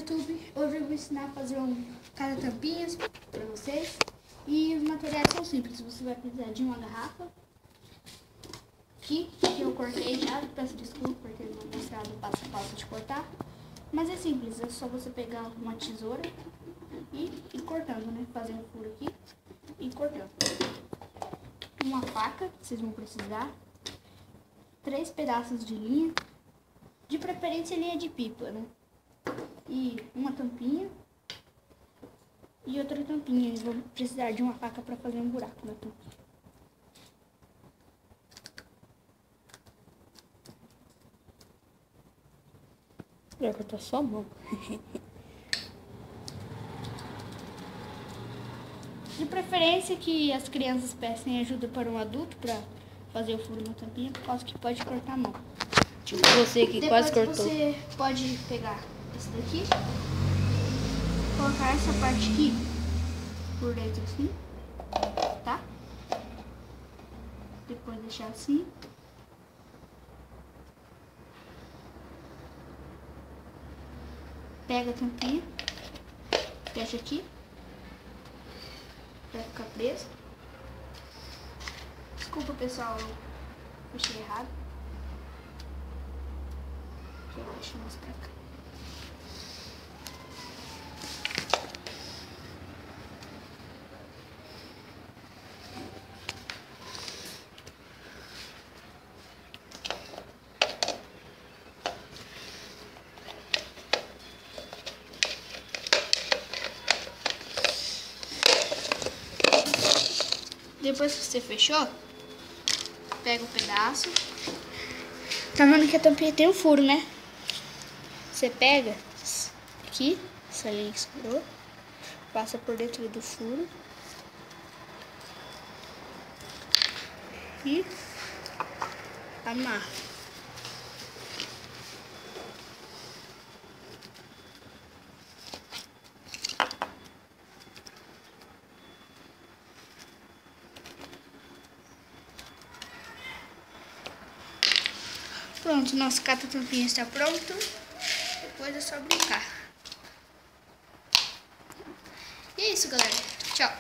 YouTube. Hoje eu vou ensinar a fazer cada tampinhas para vocês. E os materiais são simples. Você vai precisar de uma garrafa, que eu cortei já, peço desculpa por ter não mostrado o passo a passo de cortar. Mas é simples, é só você pegar uma tesoura e ir cortando, né? Fazer um furo aqui e cortando. Uma faca, vocês vão precisar. 3 pedaços de linha, de preferência linha de pipa, né? E uma tampinha e outra tampinha. Eles vão precisar de uma faca para fazer um buraco na tampinha. Vai cortar só a mão. De preferência que as crianças peçam ajuda para um adulto para fazer o furo na tampinha, por causa que pode cortar a mão. Tipo você que quase cortou. Você pode pegar esse daqui, colocar essa parte aqui por dentro assim, tá? Depois deixar assim. Pega a tampinha, fecha aqui, pra ficar preso. Desculpa, pessoal, eu fechei errado. Deixa eu mostrar cá. Depois que você fechou, pega o pedaço. Tá vendo que a tampinha tem um furo, né? Você pega aqui, essa linha que sobrou, passa por dentro do furo e amarra. Pronto, nosso cata-tampinha está pronto. Depois é só brincar. E é isso, galera. Tchau.